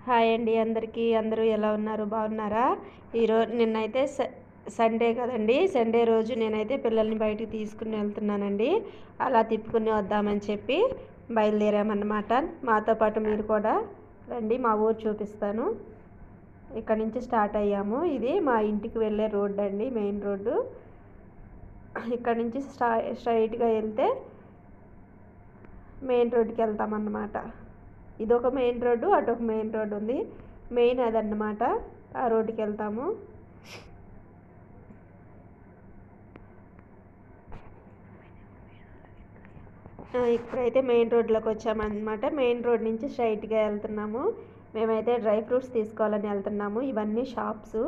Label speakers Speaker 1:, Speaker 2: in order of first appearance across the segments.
Speaker 1: Hi అండి అందరికీ. అందరూ ఎలా ఉన్నారు? బాగున్నారా? నిన్నైతే సండే కదండి. సండే రోజు నేనైతే పిల్లల్ని బయటికి తీసుకుని వెళ్తున్నానండి. అలా తిప్పుకుని వద్దామని చెప్పి బయలుదేరామన్నమాట. మాతో పాటు మీరు కూడా రండి, మా ఊరు చూపిస్తాను. ఇక్కడ నుంచి స్టార్ట్ అయ్యాము. ఇది మా ఇంటికి వెళ్ళే రోడ్డు అండి, మెయిన్ రోడ్డు. ఇక్కడ నుంచి స్ట్రైట్గా వెళ్తే మెయిన్ రోడ్డుకి వెళ్తామన్నమాట. ఇదొక మెయిన్ రోడ్డు, అటొక మెయిన్ రోడ్డు ఉంది. మెయిన్ అదన్నమాట. ఆ రోడ్డుకి వెళ్తాము. ఇప్పుడైతే మెయిన్ రోడ్లోకి వచ్చామన్నమాట. మెయిన్ రోడ్ నుంచి స్ట్రైట్గా వెళ్తున్నాము. మేమైతే డ్రై ఫ్రూట్స్ తీసుకోవాలని వెళ్తున్నాము. ఇవన్నీ షాప్స్.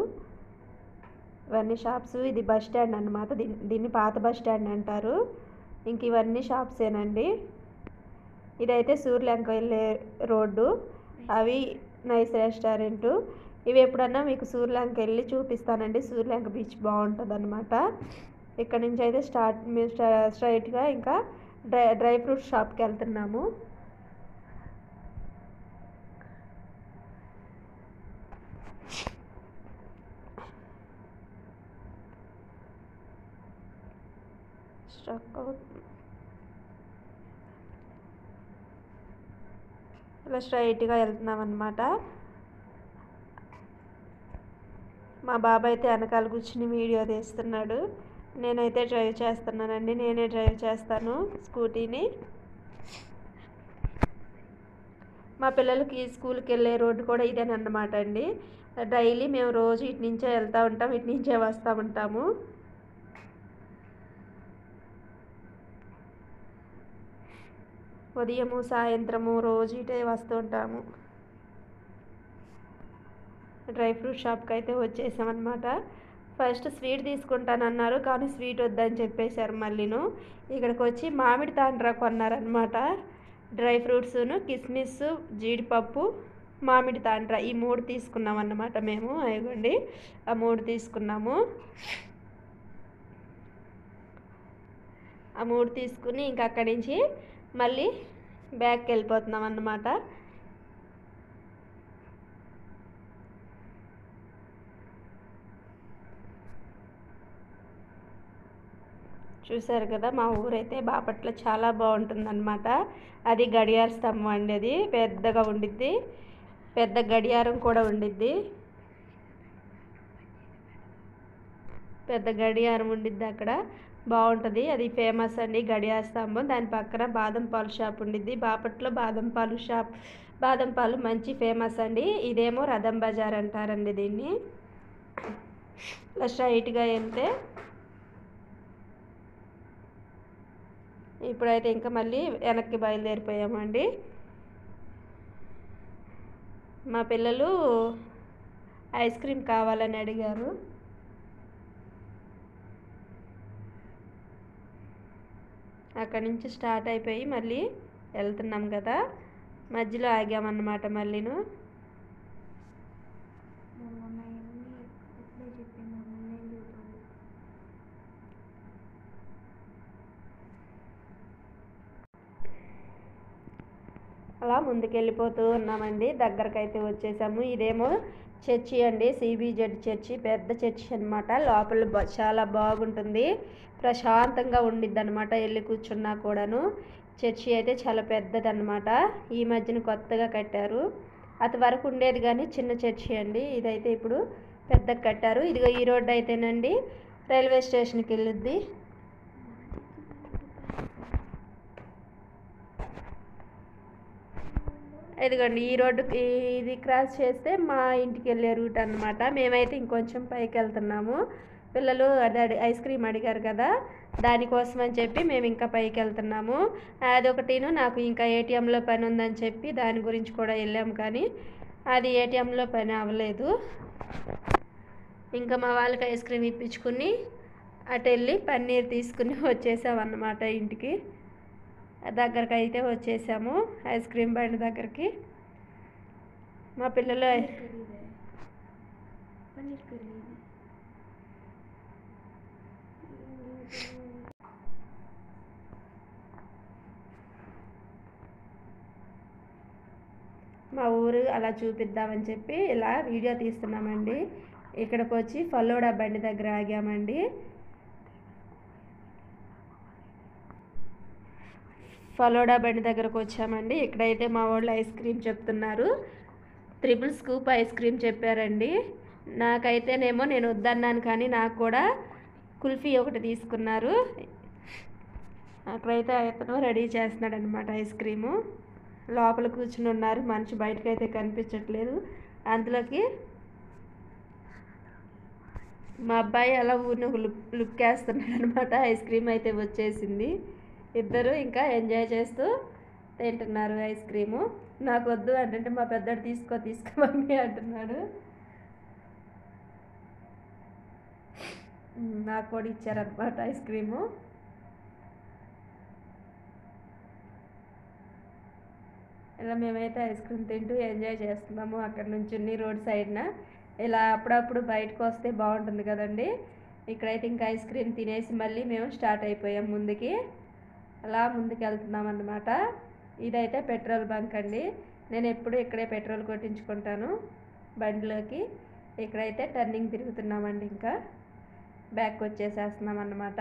Speaker 1: ఇది బస్ స్టాండ్ అన్నమాట. దీన్ని పాత బస్ స్టాండ్ అంటారు. ఇంక ఇవన్నీ షాప్సేనండి. ఇదైతే సూర్యలంక వెళ్ళే రోడ్డు. అవి నైస్ రెస్టారెంటు. ఇవి ఎప్పుడన్నా మీకు సూర్యలంక వెళ్ళి చూపిస్తానండి. సూర్యలంక బీచ్ బాగుంటుంది అన్నమాట. ఇక్కడ నుంచి అయితే మేము స్ట్రైట్గా ఇంకా డ్రై ఫ్రూట్ షాప్కి వెళ్తున్నాము. ఇలా స్ట్రైట్గా వెళ్తున్నాం అన్నమాట. మా బాబాయ్ అయితే వెనకాల కూర్చుని వీడియో తీస్తున్నాడు. నేనైతే డ్రైవ్ చేస్తున్నానండి. నేనే డ్రైవ్ చేస్తాను స్కూటీని. మా పిల్లలకి స్కూల్కి వెళ్ళే రోడ్డు కూడా ఇదేనన్నమాట అండి. డైలీ మేము రోజు ఇటు నుంచే వెళ్తూ ఉంటాం, ఇటు నుంచే వస్తూ ఉంటాము. ఉదయము సాయంత్రము రోజు ఇటే వస్తూ ఉంటాము. డ్రై ఫ్రూట్ షాప్కి అయితే వచ్చేసామన్నమాట. ఫస్ట్ స్వీట్ తీసుకుంటానన్నారు, కానీ స్వీట్ వద్దని చెప్పేశారు. మళ్ళీను ఇక్కడికి వచ్చి మామిడి తాండ్రా కొన్నారనమాట. డ్రై ఫ్రూట్స్ను, కిస్మిస్, జీడిపప్పు, మామిడి తాండ్రా ఈ 3 తీసుకున్నాం అన్నమాట మేము. అయ్యండి, ఆ 3 తీసుకున్నాము. ఆ 3 తీసుకుని ఇంక అక్కడి నుంచి మళ్ళీ బ్యాక్కి వెళ్ళిపోతున్నాం అన్నమాట. చూశారు కదా, మా ఊరైతే బాపట్ల చాలా బాగుంటుందన్నమాట. అది గడియార స్తంభం అండి. అది పెద్దగా ఉండిద్ది, పెద్ద గడియారం కూడా ఉండిద్ది. అక్కడ బాగుంటుంది. అది ఫేమస్ అండి గడియార స్తంభం. దాని పక్కన బాదం పాలు షాప్ ఉండిద్ది. బాపట్లో బాదం పాలు మంచి ఫేమస్ అండి. ఇదేమో రథం బజార్ అంటారండి దీన్ని. స్ట్రైట్గా వెళ్తే ఇప్పుడైతే ఇంకా మళ్ళీ వెనక్కి బయలుదేరిపోయామండి. మా పిల్లలు ఐస్ క్రీమ్ కావాలని అడిగారు. అక్కడి నుంచి స్టార్ట్ అయిపోయి మళ్ళీ వెళ్తున్నాం కదా, మధ్యలో ఆగామన్నమాట. మళ్ళీను అలా ముందుకెళ్ళిపోతూ ఉన్నామండి. దగ్గరకైతే వచ్చేసాము. ఇదేమో చర్చి అండి, CBZ చర్చి. పెద్ద చర్చి అనమాట. లోపల చాలా బాగుంటుంది, ప్రశాంతంగా ఉండిద్ది అనమాట. వెళ్ళి కూర్చున్నా కూడాను. చర్చి అయితే చాలా పెద్దదన్నమాట. ఈ మధ్యన కొత్తగా కట్టారు. అది వరకు ఉండేది కానీ చిన్న చర్చి అండి. ఇదైతే ఇప్పుడు పెద్దగా కట్టారు. ఇదిగో ఈ రోడ్డు అయితేనండి రైల్వే స్టేషన్కి వెళ్ళుద్ది. ఇదిగోండి ఈ రోడ్డుకి ఇది క్రాస్ చేస్తే మా ఇంటికి వెళ్ళే రూట్ అన్నమాట. మేమైతే ఇంకొంచెం పైకి వెళ్తున్నాము. పిల్లలు ఐస్ క్రీమ్ అడిగారు కదా, దానికోసం అని చెప్పి మేము ఇంకా పైకి వెళ్తున్నాము. అదొకటిను, నాకు ఇంకా ATMలో పని ఉందని చెప్పి దాని గురించి కూడా వెళ్ళాము, కానీ అది ATMలో పని అవ్వలేదు. ఇంకా మా వాళ్ళకి ఐస్ క్రీమ్ ఇప్పించుకుని అటు వెళ్ళి పన్నీర్ తీసుకుని వచ్చేసామన్నమాట ఇంటికి. దగ్గరకు అయితే వచ్చేసాము ఐస్ క్రీమ్ బండి దగ్గరికి. మా పిల్లలు మా ఊరు అలా చూపిద్దామని చెప్పి ఇలా వీడియో తీస్తున్నామండి. ఇక్కడికి వచ్చి ఫలోడా బండి దగ్గర ఆగామండి. ఫలోడా బండి దగ్గరకు వచ్చామండి. ఇక్కడైతే మా వాళ్ళు ఐస్ క్రీమ్ చెప్తున్నారు. ట్రిపుల్ స్కూప్ ఐస్ క్రీమ్ చెప్పారండి. నాకైతేనేమో నేను వద్దన్నాను, కానీ నాకు కూడా కుల్ఫీ ఒకటి తీసుకున్నారు. అక్కడైతే అతను రెడీ చేస్తున్నాడు అనమాట ఐస్ క్రీము. లోపల కూర్చుని ఉన్నారు, మనిషి బయటకైతే కనిపించట్లేదు. అందులోకి మా అబ్బాయి అలా ఊరిని లుక్ వేస్తున్నాడు అనమాట. ఐస్ క్రీమ్ అయితే వచ్చేసింది. ఇద్దరు ఇంకా ఎంజాయ్ చేస్తూ తింటున్నారు ఐస్ క్రీము. నాకు వద్దు అంటే మా పెద్దడు తీసుకో మమ్మీ అంటున్నాడు. నాకు కూడా ఇచ్చారనమాట ఐస్ క్రీము. ఇలా మేమైతే ఐస్ క్రీమ్ తింటూ ఎంజాయ్ చేస్తున్నాము. అక్కడ నుంచి రోడ్ సైడ్న ఇలా అప్పుడప్పుడు బయటకు వస్తే బాగుంటుంది కదండి. ఇక్కడైతే ఇంకా ఐస్ క్రీమ్ తినేసి మళ్ళీ మేము స్టార్ట్ అయిపోయాం ముందుకి. అలా ముందుకు వెళ్తున్నాం అన్నమాట. ఇదైతే పెట్రోల్ బంక్ అండి. నేను ఎప్పుడు ఇక్కడే పెట్రోల్ కొట్టించుకుంటాను బండిలోకి. ఇక్కడైతే టర్నింగ్ తిరుగుతున్నామండి. ఇంకా బ్యాక్ వచ్చేసేస్తున్నాం అన్నమాట.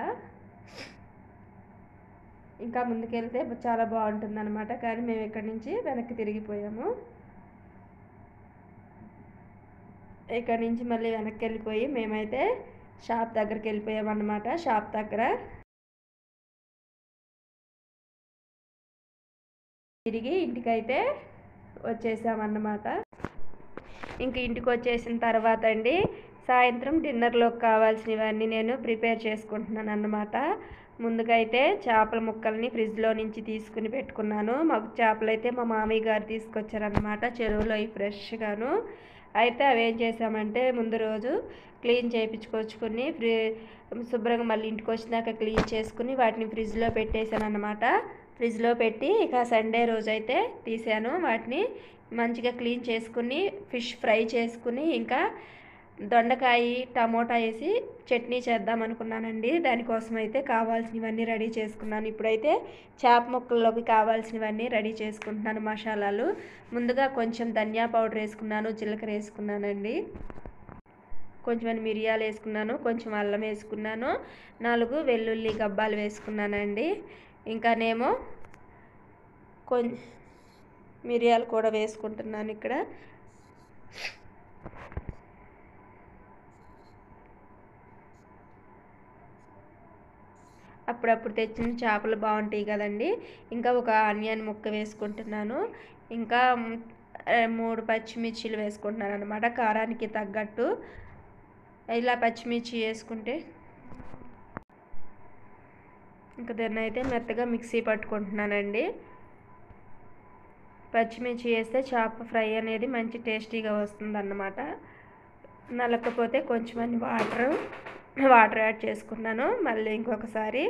Speaker 1: ఇంకా ముందుకెళ్తే చాలా బాగుంటుంది అనమాట, కానీ మేము ఇక్కడి నుంచి వెనక్కి తిరిగిపోయాము. ఇక్కడి నుంచి మళ్ళీ వెనక్కి వెళ్ళిపోయి మేమైతే షాప్ దగ్గరికి వెళ్ళిపోయామన్నమాట. షాప్ దగ్గర తిరిగి ఇంటికైతే వచ్చేసామన్నమాట. ఇంక ఇంటికి వచ్చేసిన తర్వాత అండి సాయంత్రం డిన్నర్లోకి కావాల్సినవన్నీ నేను ప్రిపేర్ చేసుకుంటున్నాను అన్నమాట. ముందుకైతే చేపల ముక్కల్ని ఫ్రిడ్జ్లో నుంచి తీసుకుని పెట్టుకున్నాను. మాకు చేపలు అయితే మా మామయ్య గారు తీసుకొచ్చారనమాట, చెరువులో ఫ్రెష్గాను. అయితే అవి ఏం చేసామంటే ముందు రోజు క్లీన్ చేయించుకొచ్చుకుని శుభ్రంగా మళ్ళీ ఇంటికి వచ్చినాక క్లీన్ చేసుకుని వాటిని ఫ్రిడ్జ్లో పెట్టేశాను అన్నమాట. ఫ్రిడ్జ్లో పెట్టి ఇక సండే రోజు అయితే తీసాను. వాటిని మంచిగా క్లీన్ చేసుకుని ఫిష్ ఫ్రై చేసుకుని ఇంకా దొండకాయ టమోటా వేసి చట్నీ చేద్దాం అనుకున్నానండి. దానికోసం అయితే కావాల్సినవన్నీ రెడీ చేసుకున్నాను. ఇప్పుడైతే చేప ముక్కల్లోకి కావాల్సినవన్నీ రెడీ చేసుకుంటున్నాను. మసాలాలు ముందుగా కొంచెం ధనియా పౌడర్ వేసుకున్నాను, జీలకర్ర వేసుకున్నానండి, కొంచెం మిరియాలు వేసుకున్నాను, కొంచెం అల్లం వేసుకున్నాను, 4 వెల్లుల్లి గబ్బాలు వేసుకున్నానండి. ఇంకానేమో మిరియాలు కూడా వేసుకుంటున్నాను. ఇక్కడ అప్పుడప్పుడు తెచ్చిన చేపలు బాగుంటాయి కదండి. ఇంకా ఒక ఆనియన్ ముక్క వేసుకుంటున్నాను. ఇంకా 3 పచ్చిమిర్చిలు వేసుకుంటున్నాను అనమాట, కారానికి తగ్గట్టు. ఇలా పచ్చిమిర్చి వేసుకుంటే ఇంకా దాన్ని అయితే మెత్తగా మిక్సీ పట్టుకుంటున్నానండి. పచ్చిమిర్చి వేస్తే చేప ఫ్రై అనేది మంచి టేస్టీగా వస్తుంది అన్నమాట. నలకపోతే కొంచెం వాటర్ యాడ్ చేసుకున్నాను. మళ్ళీ ఇంకొకసారి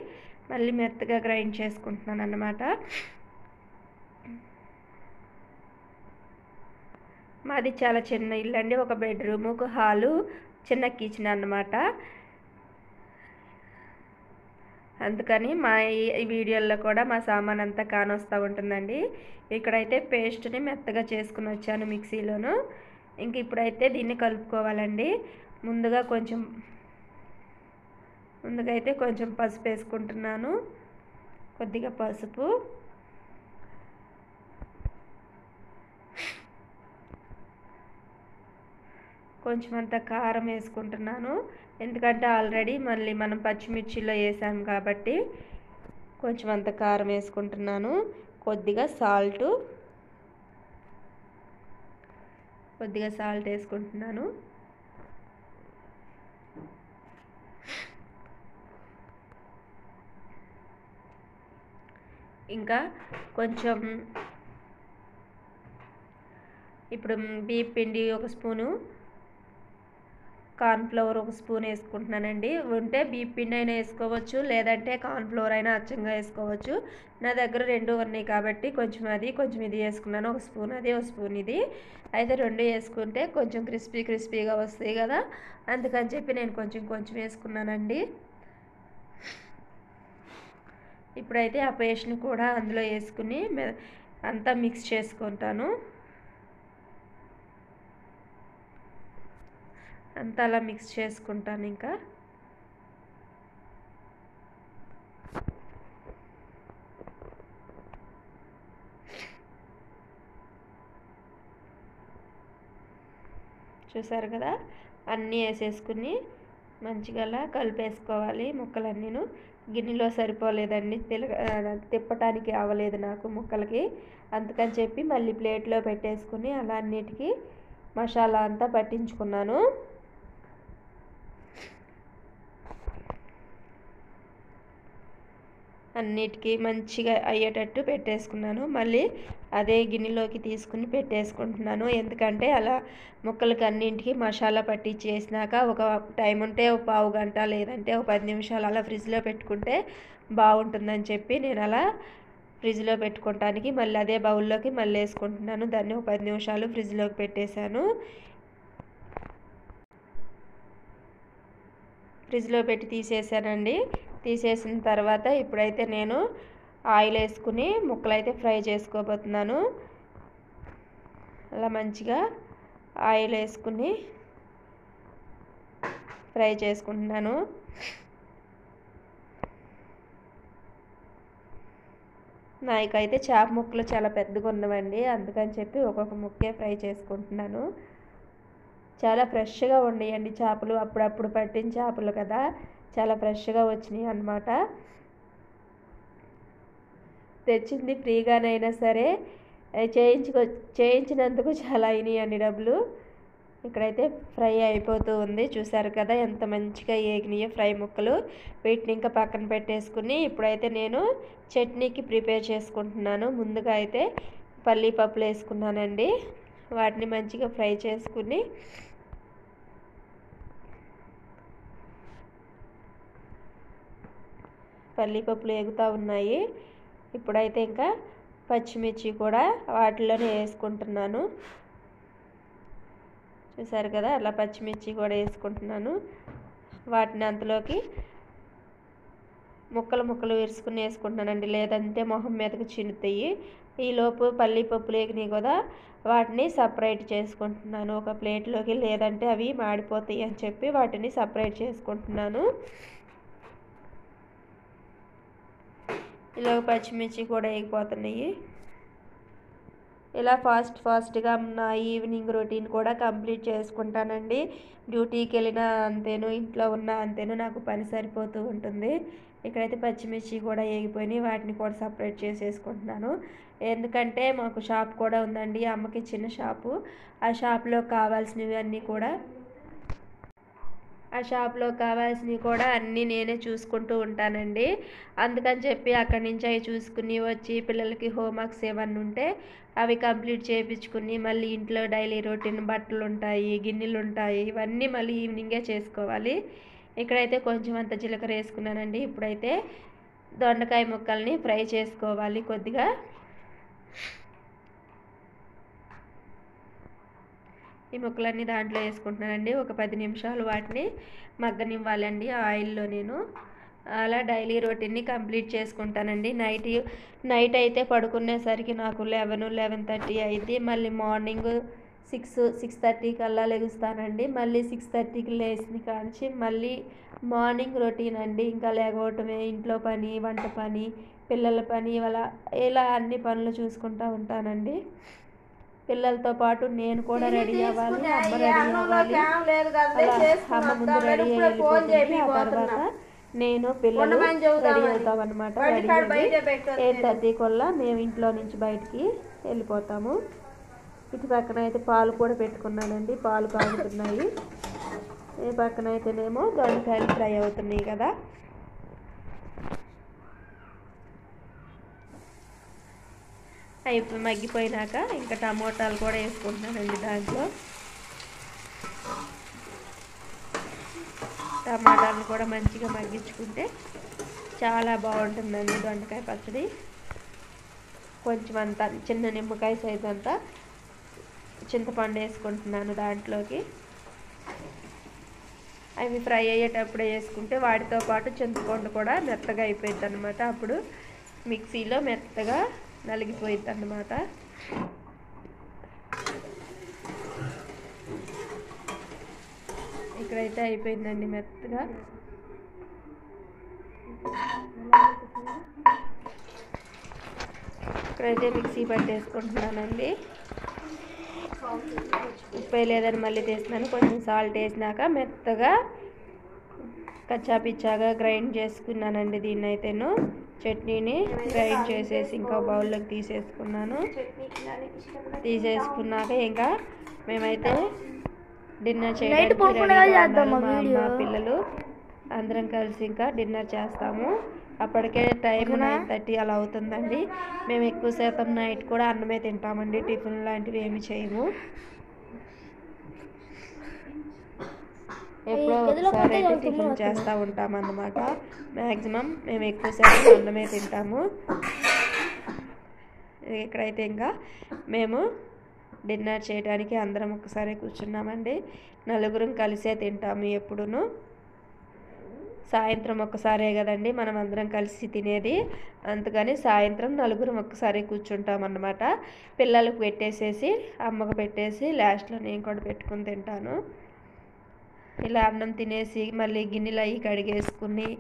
Speaker 1: మళ్ళీ మెత్తగా గ్రైండ్ చేసుకుంటున్నాను అన్నమాట. మాది చాలా చిన్న ఇల్లు అండి, ఒక బెడ్రూమ్, ఒక హాలు, చిన్న కిచెన్ అన్నమాట. అందుకని మా ఈ వీడియోల్లో కూడా మా సామాన్ అంతా కానొస్తూ ఉంటుందండి. ఇక్కడైతే పేస్ట్ని మెత్తగా చేసుకుని వచ్చాను మిక్సీలోను. ఇంక ఇప్పుడైతే దీన్ని కలుపుకోవాలండి. ముందుగా అయితే కొంచెం పసుపు వేసుకుంటున్నాను, కొద్దిగా పసుపు, కొంచెం అంత కారం వేసుకుంటున్నాను. ఎందుకంటే ఆల్రెడీ మళ్ళీ మనం పచ్చిమిర్చిలో వేసాము కాబట్టి కొంచెం అంత కారం వేసుకుంటున్నాను. కొద్దిగా సాల్ట్ వేసుకుంటున్నాను. ఇంకా కొంచెం ఇప్పుడు బియ్యం పిండి 1 స్పూను, కార్న్ఫ్లవర్ 1 స్పూన్ వేసుకుంటున్నానండి. ఉంటే బియ్యం పిండి అయినా వేసుకోవచ్చు, లేదంటే కార్న్ఫ్లవర్ అయినా అచ్చంగా వేసుకోవచ్చు. నా దగ్గర 2 ఉన్నాయి కాబట్టి కొంచెం అది కొంచెం ఇది వేసుకున్నాను. 1 స్పూన్ అది, 1 స్పూన్ ఇది. అయితే 2 వేసుకుంటే కొంచెం క్రిస్పీగా వస్తాయి కదా, అందుకని చెప్పి నేను కొంచెం వేసుకున్నానండి. ఇప్పుడైతే ఆ పేస్ట్ని కూడా అందులో వేసుకుని అంతా మిక్స్ చేసుకుంటాను. అంతా అలా మిక్స్ చేసుకుంటాను. ఇంకా చూసారు కదా, అన్నీ వేసేసుకుని మంచిగా అలా కలిపేసుకోవాలి. ముక్కలన్నీను గిన్నెలో సరిపోలేదండి, తిప్పటానికి అవ్వలేదు నాకు ముక్కలకి. అందుకని చెప్పి మళ్ళీ ప్లేట్లో పెట్టేసుకుని అలా అన్నిటికీ మసాలా అంతా పట్టించుకున్నాను. అన్నిటికీ మంచిగా అయ్యేటట్టు పెట్టేసుకున్నాను. మళ్ళీ అదే గిన్నెలోకి తీసుకుని పెట్టేసుకుంటున్నాను. ఎందుకంటే అలా ముక్కలకి అన్నింటికి మసాలా పట్టి చేసినాక ఒక టైం ఉంటే ఒక పావు గంట లేదంటే ఒక 10 నిమిషాలు అలా ఫ్రిడ్జ్లో పెట్టుకుంటే బాగుంటుందని చెప్పి నేను అలా ఫ్రిడ్జ్లో పెట్టుకోవటానికి మళ్ళీ అదే బౌల్లోకి మళ్ళీ వేసుకుంటున్నాను. దాన్ని ఒక 10 నిమిషాలు ఫ్రిడ్జ్లోకి పెట్టేశాను. ఫ్రిడ్జ్లో పెట్టి తీసేసానండి. తీసేసిన తర్వాత ఇప్పుడైతే నేను ఆయిల్ వేసుకుని ముక్కలైతే ఫ్రై చేసుకోబోతున్నాను. అలా మంచిగా ఆయిల్ వేసుకుని ఫ్రై చేసుకుంటున్నాను. నాకైతే చేప ముక్కలు చాలా పెద్దగా ఉన్నవండి, అందుకని చెప్పి ఒక్కొక్క ముక్కే ఫ్రై చేసుకుంటున్నాను. చాలా ఫ్రెష్గా ఉండేయండి చేపలు, అప్పుడప్పుడు పట్టిన చేపలు కదా, చాలా ఫ్రెష్గా వచ్చినాయి అన్నమాట. తెచ్చింది ఫ్రీగానైనా సరే చేయించినందుకు చాలా అయినాయండి డబ్బులు. ఇక్కడైతే ఫ్రై అయిపోతూ ఉంది, చూసారు కదా ఎంత మంచిగా ఏగినాయో ఫ్రై ముక్కలు. వీటిని ఇంకా పక్కన పెట్టేసుకుని ఇప్పుడైతే నేను చట్నీకి ప్రిపేర్ చేసుకుంటున్నాను. ముందుగా అయితే పల్లీ పప్పులు వేసుకున్నానండి. వాటిని మంచిగా ఫ్రై చేసుకుని పల్లీ పప్పులు వేగుతూ ఉన్నాయి. ఇప్పుడైతే ఇంకా పచ్చిమిర్చి కూడా వాటిలోనే వేసుకుంటున్నాను. చూసారు కదా, అలా పచ్చిమిర్చి కూడా వేసుకుంటున్నాను. వాటిని అంతలోకి ముక్కలు విరుచుకుని వేసుకుంటున్నానండి, లేదంటే మొహం మీదకి చిన్నుతాయి. ఈలోపు పల్లీ పప్పులు వేగినాయి కదా, వాటిని సపరేట్ చేసుకుంటున్నాను ఒక ప్లేట్లోకి, లేదంటే అవి మాడిపోతాయి అని చెప్పి వాటిని సపరేట్ చేసుకుంటున్నాను. ఇలా పచ్చిమిర్చి కూడా వేగిపోతున్నాయి. ఇలా ఫాస్ట్గా నా ఈవినింగ్ రొటీన్ కూడా కంప్లీట్ చేసుకుంటానండి. డ్యూటీకి వెళ్ళినా అంతేను, ఇంట్లో ఉన్నా అంతేను, నాకు పని సరిపోతూ ఉంటుంది. ఇక్కడైతే పచ్చిమిర్చి కూడా వేగిపోయినాయి, వాటిని కూడా సపరేట్ చేసేసుకుంటున్నాను. ఎందుకంటే మాకు షాప్ కూడా ఉందండి, అమ్మకి చిన్న షాపు. ఆ షాప్లో కావాల్సినవి అన్నీ కూడా అన్నీ నేనే చూసుకుంటూ ఉంటానండి. అందుకని చెప్పి అక్కడి నుంచి అవి చూసుకుని వచ్చి పిల్లలకి హోంవర్క్స్ ఏమన్నా ఉంటే అవి కంప్లీట్ చేయించుకుని మళ్ళీ ఇంట్లో డైలీ రొటీన్ బట్టలు ఉంటాయి, గిన్నెలు ఉంటాయి, ఇవన్నీ మళ్ళీ ఈవినింగే చేసుకోవాలి. ఇక్కడైతే కొంచెం అంత జీలకర్ర వేసుకున్నానండి. ఇప్పుడైతే దొండకాయ ముక్కల్ని ఫ్రై చేసుకోవాలి కొద్దిగా. ఈ ముక్కలన్నీ దాంట్లో వేసుకుంటున్నానండి. ఒక 10 నిమిషాలు వాటిని మగ్గనివ్వాలండి ఆయిల్లో. నేను అలా డైలీ రొటీన్ని కంప్లీట్ చేసుకుంటానండి. నైట్ అయితే పడుకునేసరికి నాకు 11:30 అయింది. మళ్ళీ మార్నింగ్ 6:30 కల్లా లెగుస్తానండి. మళ్ళీ 6:30కి లేచిన కాంచి మళ్ళీ మార్నింగ్ రొటీన్ అండి. ఇంకా లేకపోవటమే, ఇంట్లో పని, వంట పని, పిల్లల పని, ఇలా అన్ని పనులు చూసుకుంటూ ఉంటానండి. పిల్లలతో పాటు నేను కూడా రెడీ అవ్వాలి, అమ్మ రెడీ అవ్వాలి. అమ్మ ముందు రెడీ అయిపోతుంది, ఆ తర్వాత నేను పిల్లలు రెడీ అవుతాం అనమాట. రెడీ అయ్యి 8:30 కల్లా మేము ఇంట్లో నుంచి బయటికి వెళ్ళిపోతాము. ఇటు పక్కన అయితే పాలు కూడా పెట్టుకున్నానండి, పాలు కాగుతున్నాయి. ఈ పక్కన అయితేనేమో దొండకాయలు ఫ్రై అవుతున్నాయి కదా. అవి మగ్గిపోయినాక ఇంకా టమోటాలు కూడా వేసుకుంటున్నానండి. దాంట్లో టమాటాలను కూడా మంచిగా మగ్గించుకుంటే చాలా బాగుంటుందండి దొండకాయ పచ్చడి. కొంచెం అంతా చిన్న నిమ్మకాయ సైజు అంతా చింతపండు వేసుకుంటున్నాను దాంట్లోకి. అవి ఫ్రై అయ్యేటప్పుడే వేసుకుంటే వాటితో పాటు చింతపండు కూడా మెత్తగా అయిపోయింది అనమాట. అప్పుడు మిక్సీలో మెత్తగా నలిగిపోయింది అన్నమాట. ఇక్కడైతే అయిపోయిందండి మెత్తగా. ఇక్కడైతే మిక్సీ పట్టేసుకుంటున్నానండి. ఉప్పు లేదని మళ్ళీ తీస్తున్నాను. కొంచెం సాల్ట్ వేసినాక మెత్తగా కచ్చాపిచ్చాగా గ్రైండ్ చేసుకున్నానండి. దీన్ని అయితేను చట్నీని గ్రైండ్ చేసేసి ఇంకా బౌల్లోకి తీసేసుకున్నాను. తీసేసుకున్నాక ఇంకా మేమైతే డిన్నర్ చేయడానికి మా అమ్మ పిల్లలు అందరం కలిసి ఇంకా డిన్నర్ చేస్తాము. అప్పటికే టైం 9:30 అలా అవుతుందండి. మేము ఎక్కువ శాతం నైట్ కూడా అన్నమే తింటామండి. టిఫిన్ లాంటివి ఏమి చేయము. ఎప్పుడో ఒకసారి అయితే టిఫిన్ చేస్తూ ఉంటాం అన్నమాట. మ్యాక్సిమం మేము ఎక్కువ శాతం అన్నమే తింటాము. ఇక్కడైతే ఇంకా మేము డిన్నర్ చేయడానికి అందరం ఒకసారి కూర్చున్నామండి. నలుగురం కలిసే తింటాము ఎప్పుడును. సాయంత్రం ఒక్కసారే కదండి మనం అందరం కలిసి తినేది. అందుకని సాయంత్రం నలుగురం ఒక్కసారి కూర్చుంటాం అన్నమాట. పిల్లలకు పెట్టేసేసి అమ్మకు పెట్టేసి లాస్ట్లో నేను కూడా పెట్టుకుని తింటాను. ఇలా అన్నం తినేసి మళ్ళీ గిన్నెలు అవి కడిగేసుకుని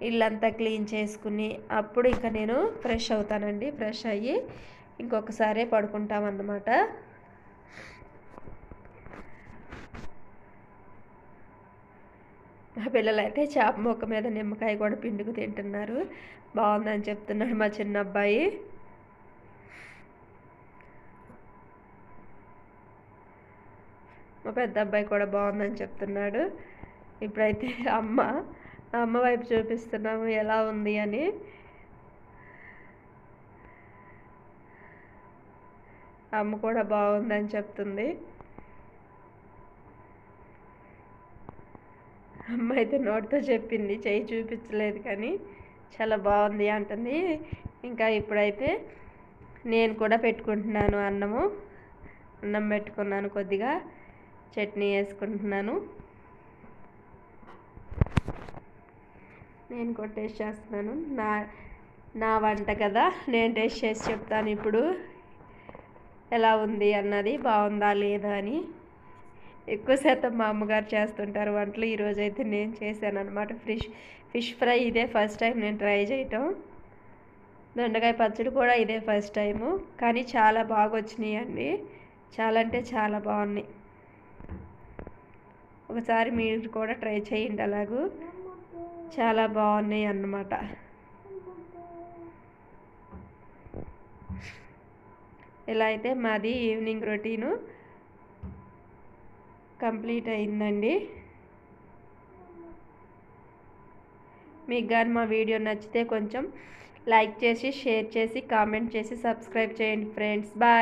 Speaker 1: ఇల్లంతా క్లీన్ చేసుకుని అప్పుడు ఇంకా నేను ఫ్రెష్ అవుతానండి. ఫ్రెష్ అయ్యి ఇంకొకసారి పడుకుంటామన్నమాట. మా పిల్లలు అయితే చేప ముక్క మీద నిమ్మకాయ కూడా పిండుకు తింటున్నారు. బాగుందని చెప్తున్నాడు మా చిన్న అబ్బాయి. మా పెద్ద అబ్బాయి కూడా బాగుందని చెప్తున్నాడు. ఇప్పుడైతే అమ్మ వైపు చూపిస్తున్నాము ఎలా ఉంది అని. అమ్మ కూడా బాగుందని చెప్తుంది. అమ్మ అయితే నోటితో చెప్పింది, చెయ్యి చూపించలేదు కానీ చాలా బాగుంది అంటుంది. ఇంకా ఇప్పుడైతే నేను కూడా పెట్టుకుంటున్నాను అన్నం పెట్టుకున్నాను. కొద్దిగా చట్నీ వేసుకుంటున్నాను. నేను కూడా టేస్ట్ చేస్తున్నాను. నా వంట కదా, నేను టేస్ట్ చేసి చెప్తాను ఇప్పుడు ఎలా ఉంది అన్నది, బాగుందా లేదా అని. ఎక్కువ శాతం మా అమ్మగారు చేస్తుంటారు వంటలు. ఈరోజైతే నేను చేశాను అనమాట. ఫిష్ ఫ్రై ఇదే ఫస్ట్ టైం నేను ట్రై చేయటం. దొండకాయ పచ్చడి కూడా ఇదే ఫస్ట్ టైము. కానీ చాలా బాగా వచ్చినాయి అండి. చాలా అంటే చాలా బాగున్నాయి. ఒకసారి మీరు కూడా ట్రై చేయండి. అలాగూ చాలా బాగున్నాయి అన్నమాట. ఇలా అయితే మాది ఈవినింగ్ రొటీను కంప్లీట్ అయిందండి. మీకు కానీ మా వీడియో నచ్చితే కొంచెం లైక్ చేసి, షేర్ చేసి, కామెంట్ చేసి, సబ్స్క్రైబ్ చేయండి ఫ్రెండ్స్. బాయ్.